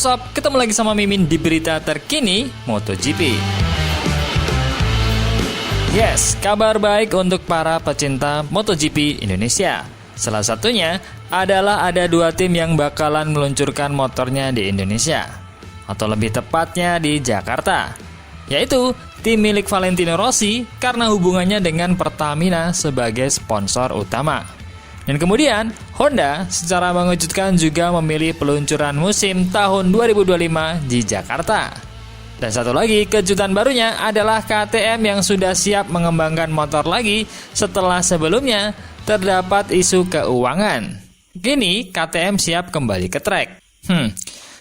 Halo sob, ketemu lagi sama Mimin di berita terkini MotoGP. Yes, kabar baik untuk para pecinta MotoGP Indonesia. Salah satunya adalah ada dua tim yang bakalan meluncurkan motornya di Indonesia, atau lebih tepatnya di Jakarta, yaitu tim milik Valentino Rossi karena hubungannya dengan Pertamina sebagai sponsor utama. Dan kemudian Honda secara mengejutkan juga memilih peluncuran musim tahun 2025 di Jakarta. Dan satu lagi kejutan barunya adalah KTM yang sudah siap mengembangkan motor lagi setelah sebelumnya terdapat isu keuangan. Kini KTM siap kembali ke track.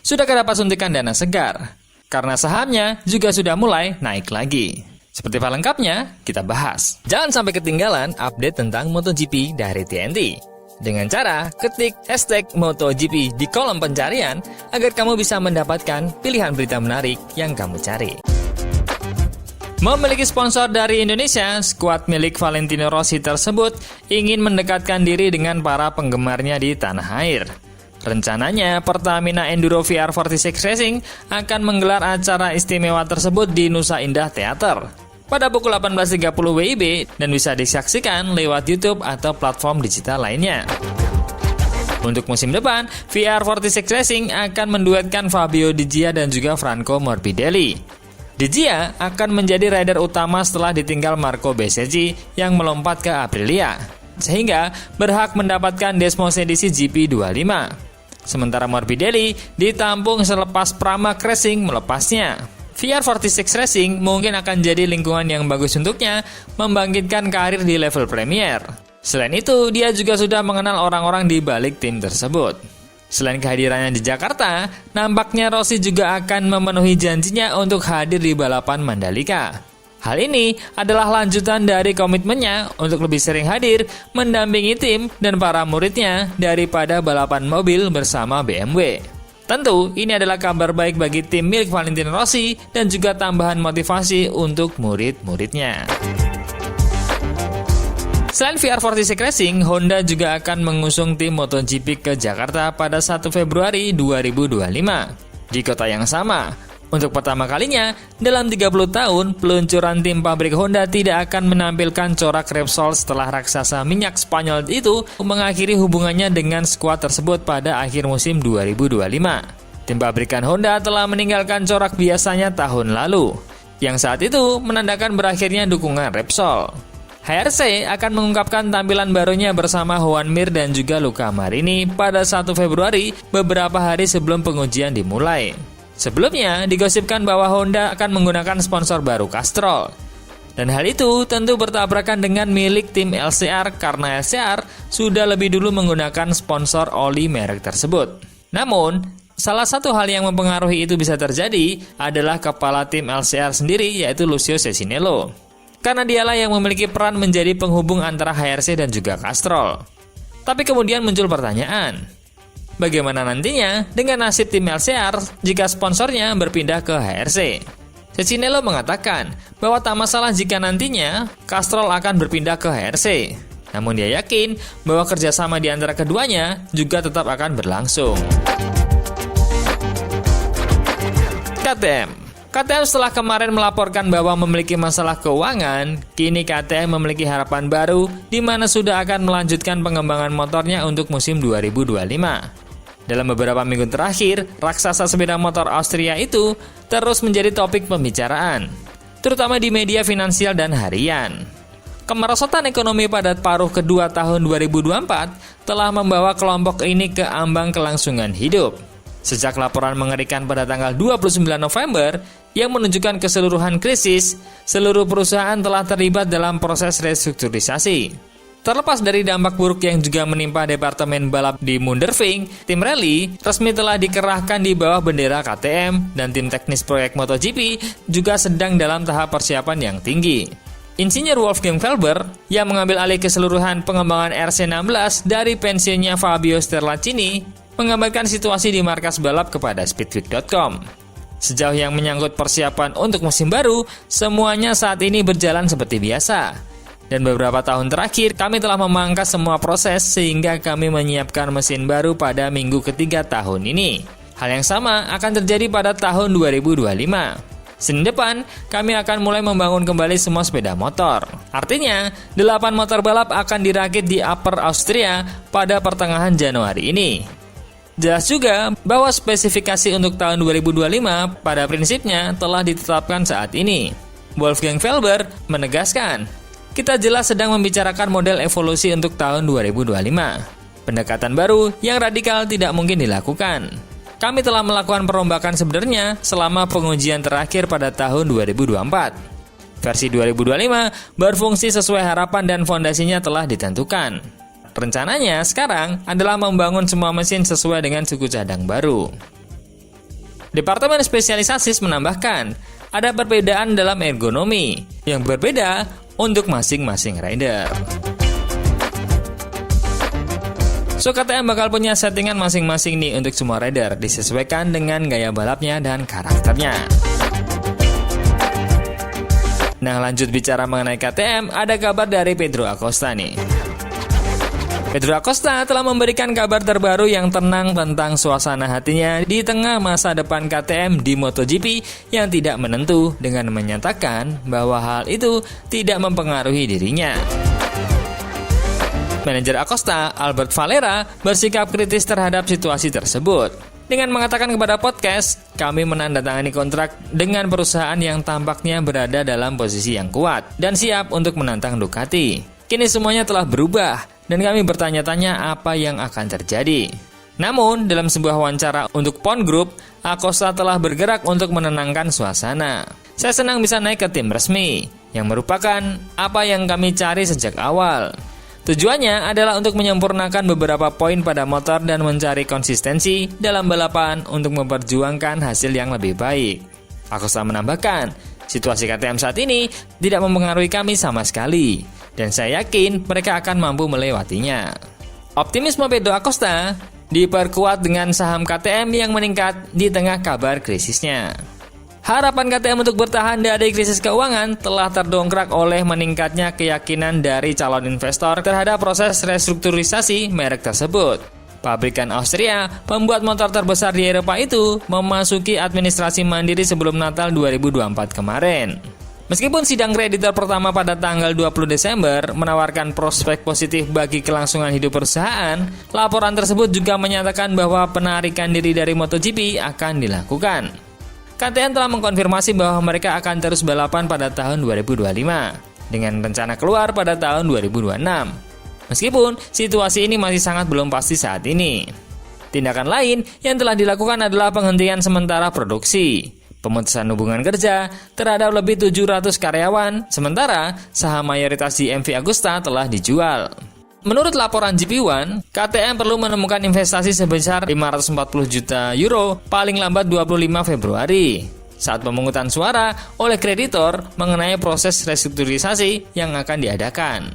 Sudahkah dapat suntikan dana segar? Karena sahamnya juga sudah mulai naik lagi. Seperti apa lengkapnya, kita bahas. Jangan sampai ketinggalan update tentang MotoGP dari TNT. Dengan cara ketik hashtag MotoGP di kolom pencarian agar kamu bisa mendapatkan pilihan berita menarik yang kamu cari. Memiliki sponsor dari Indonesia, skuad milik Valentino Rossi tersebut ingin mendekatkan diri dengan para penggemarnya di tanah air. Rencananya, Pertamina Enduro VR46 Racing akan menggelar acara istimewa tersebut di Nusa Indah Theater pada pukul 18.30 WIB dan bisa disaksikan lewat YouTube atau platform digital lainnya. Untuk musim depan, VR46 Racing akan menduetkan Fabio Di Gia dan juga Franco Morbidelli. Di Gia akan menjadi rider utama setelah ditinggal Marco Bezzecchi yang melompat ke Aprilia, sehingga berhak mendapatkan Desmos edisi GP25. Sementara Morbidelli ditampung selepas Pramac Racing melepasnya. VR46 Racing mungkin akan jadi lingkungan yang bagus untuknya membangkitkan karir di level Premier. Selain itu, dia juga sudah mengenal orang-orang di balik tim tersebut. Selain kehadirannya di Jakarta, nampaknya Rossi juga akan memenuhi janjinya untuk hadir di balapan Mandalika. Hal ini adalah lanjutan dari komitmennya untuk lebih sering hadir mendampingi tim dan para muridnya daripada balapan mobil bersama BMW. Tentu, ini adalah kabar baik bagi tim milik Valentino Rossi dan juga tambahan motivasi untuk murid-muridnya. Selain VR46 Racing, Honda juga akan mengusung tim MotoGP ke Jakarta pada 1 Februari 2025 di kota yang sama. Untuk pertama kalinya, dalam 30 tahun, peluncuran tim pabrik Honda tidak akan menampilkan corak Repsol setelah raksasa minyak Spanyol itu mengakhiri hubungannya dengan skuad tersebut pada akhir musim 2025. Tim pabrikan Honda telah meninggalkan corak biasanya tahun lalu, yang saat itu menandakan berakhirnya dukungan Repsol. HRC akan mengungkapkan tampilan barunya bersama Juan Mir dan juga Luca Marini pada 1 Februari beberapa hari sebelum pengujian dimulai. Sebelumnya, digosipkan bahwa Honda akan menggunakan sponsor baru Castrol. Dan hal itu tentu bertabrakan dengan milik tim LCR karena LCR sudah lebih dulu menggunakan sponsor oli merek tersebut. Namun, salah satu hal yang mempengaruhi itu bisa terjadi adalah kepala tim LCR sendiri yaitu Lucio Cecinello. Karena dialah yang memiliki peran menjadi penghubung antara HRC dan juga Castrol. Tapi kemudian muncul pertanyaan, bagaimana nantinya dengan nasib tim LCR jika sponsornya berpindah ke HRC? Cecinello mengatakan bahwa tak masalah jika nantinya Castrol akan berpindah ke HRC. Namun dia yakin bahwa kerjasama di antara keduanya juga tetap akan berlangsung. KTM setelah kemarin melaporkan bahwa memiliki masalah keuangan, kini KTM memiliki harapan baru di mana sudah akan melanjutkan pengembangan motornya untuk musim 2025. Dalam beberapa minggu terakhir, raksasa sepeda motor Austria itu terus menjadi topik pembicaraan, terutama di media finansial dan harian. Kemerosotan ekonomi pada paruh kedua tahun 2024 telah membawa kelompok ini ke ambang kelangsungan hidup. Sejak laporan mengerikan pada tanggal 29 November yang menunjukkan keseluruhan krisis, seluruh perusahaan telah terlibat dalam proses restrukturisasi. Terlepas dari dampak buruk yang juga menimpa departemen balap di Munderving, tim rally resmi telah dikerahkan di bawah bendera KTM dan tim teknis proyek MotoGP juga sedang dalam tahap persiapan yang tinggi. Insinyur Wolfgang Felber yang mengambil alih keseluruhan pengembangan RC16 dari pensiunnya Fabio Sterlacini menggambarkan situasi di markas balap kepada Speedweek.com. Sejauh yang menyangkut persiapan untuk musim baru, semuanya saat ini berjalan seperti biasa. Dan beberapa tahun terakhir, kami telah memangkas semua proses sehingga kami menyiapkan mesin baru pada minggu ketiga tahun ini. Hal yang sama akan terjadi pada tahun 2025. Senin depan, kami akan mulai membangun kembali semua sepeda motor. Artinya, 8 motor balap akan dirakit di Upper Austria pada pertengahan Januari ini. Jelas juga bahwa spesifikasi untuk tahun 2025 pada prinsipnya telah ditetapkan saat ini. Wolfgang Felber menegaskan, kita jelas sedang membicarakan model evolusi untuk tahun 2025. Pendekatan baru yang radikal tidak mungkin dilakukan. Kami telah melakukan perombakan sebenarnya selama pengujian terakhir pada tahun 2024. Versi 2025 berfungsi sesuai harapan dan fondasinya telah ditentukan. Rencananya sekarang adalah membangun semua mesin sesuai dengan suku cadang baru. Departemen Spesialisasi menambahkan, ada perbedaan dalam ergonomi yang berbeda untuk masing-masing rider. So, KTM bakal punya settingan masing-masing nih untuk semua rider, disesuaikan dengan gaya balapnya dan karakternya. Nah, lanjut bicara mengenai KTM, ada kabar dari Pedro Acosta nih. Pedro Acosta telah memberikan kabar terbaru yang tenang tentang suasana hatinya di tengah masa depan KTM di MotoGP yang tidak menentu, dengan menyatakan bahwa hal itu tidak mempengaruhi dirinya. Manajer Acosta, Albert Valera, bersikap kritis terhadap situasi tersebut. Dengan mengatakan kepada podcast, kami menandatangani kontrak dengan perusahaan yang tampaknya berada dalam posisi yang kuat dan siap untuk menantang Ducati. Kini semuanya telah berubah dan kami bertanya-tanya apa yang akan terjadi. Namun, dalam sebuah wawancara untuk Pon Group, Acosta telah bergerak untuk menenangkan suasana. Saya senang bisa naik ke tim resmi, yang merupakan apa yang kami cari sejak awal. Tujuannya adalah untuk menyempurnakan beberapa poin pada motor dan mencari konsistensi dalam balapan untuk memperjuangkan hasil yang lebih baik. Acosta menambahkan, situasi KTM saat ini tidak mempengaruhi kami sama sekali, dan saya yakin mereka akan mampu melewatinya. Optimisme Pedro Acosta diperkuat dengan saham KTM yang meningkat di tengah kabar krisisnya. Harapan KTM untuk bertahan dari krisis keuangan telah terdongkrak oleh meningkatnya keyakinan dari calon investor terhadap proses restrukturisasi merek tersebut. Pabrikan Austria, pembuat motor terbesar di Eropa itu, memasuki administrasi mandiri sebelum Natal 2024 kemarin. Meskipun sidang kreditor pertama pada tanggal 20 Desember menawarkan prospek positif bagi kelangsungan hidup perusahaan, laporan tersebut juga menyatakan bahwa penarikan diri dari MotoGP akan dilakukan. KTM telah mengkonfirmasi bahwa mereka akan terus balapan pada tahun 2025 dengan rencana keluar pada tahun 2026. Meskipun situasi ini masih sangat belum pasti saat ini. Tindakan lain yang telah dilakukan adalah penghentian sementara produksi, pemutusan hubungan kerja terhadap lebih 700 karyawan, sementara saham mayoritas di MV Agusta telah dijual. Menurut laporan GP1, KTM perlu menemukan investasi sebesar 540 juta euro paling lambat 25 Februari saat pemungutan suara oleh kreditor mengenai proses restrukturisasi yang akan diadakan.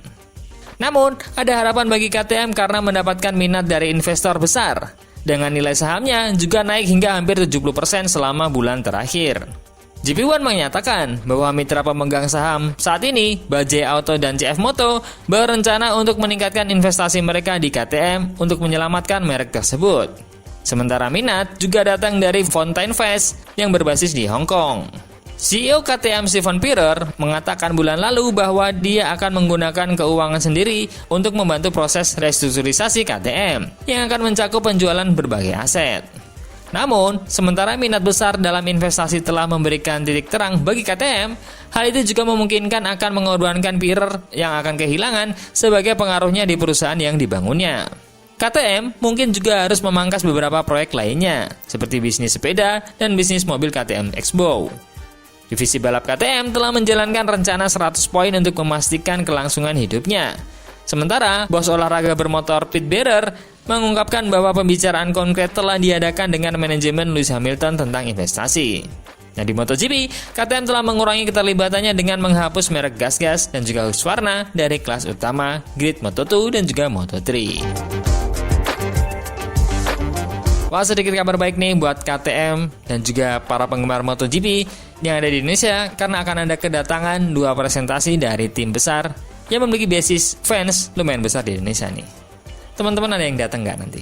Namun, ada harapan bagi KTM karena mendapatkan minat dari investor besar, dengan nilai sahamnya juga naik hingga hampir 70% selama bulan terakhir. GP1 menyatakan bahwa mitra pemegang saham saat ini, Bajaj Auto dan CF Moto, berencana untuk meningkatkan investasi mereka di KTM untuk menyelamatkan merek tersebut. Sementara minat juga datang dari Fountain Fest yang berbasis di Hong Kong. CEO KTM Stephen Pirer mengatakan bulan lalu bahwa dia akan menggunakan keuangan sendiri untuk membantu proses restrukturisasi KTM yang akan mencakup penjualan berbagai aset. Namun, sementara minat besar dalam investasi telah memberikan titik terang bagi KTM, hal itu juga memungkinkan akan mengorbankan Pirer yang akan kehilangan sebagai pengaruhnya di perusahaan yang dibangunnya. KTM mungkin juga harus memangkas beberapa proyek lainnya, seperti bisnis sepeda dan bisnis mobil KTM Expo. Divisi balap KTM telah menjalankan rencana 100 poin untuk memastikan kelangsungan hidupnya. Sementara, bos olahraga bermotor Pete Bearer mengungkapkan bahwa pembicaraan konkret telah diadakan dengan manajemen Lewis Hamilton tentang investasi. Nah, di MotoGP, KTM telah mengurangi keterlibatannya dengan menghapus merek gas-gas dan juga Husqvarna dari kelas utama, grid Moto2 dan juga Moto3. Wah, sedikit kabar baik nih buat KTM dan juga para penggemar MotoGP yang ada di Indonesia karena akan ada kedatangan 2 presentasi dari tim besar yang memiliki basis fans lumayan besar di Indonesia nih. Teman-teman ada yang datang nggak nanti?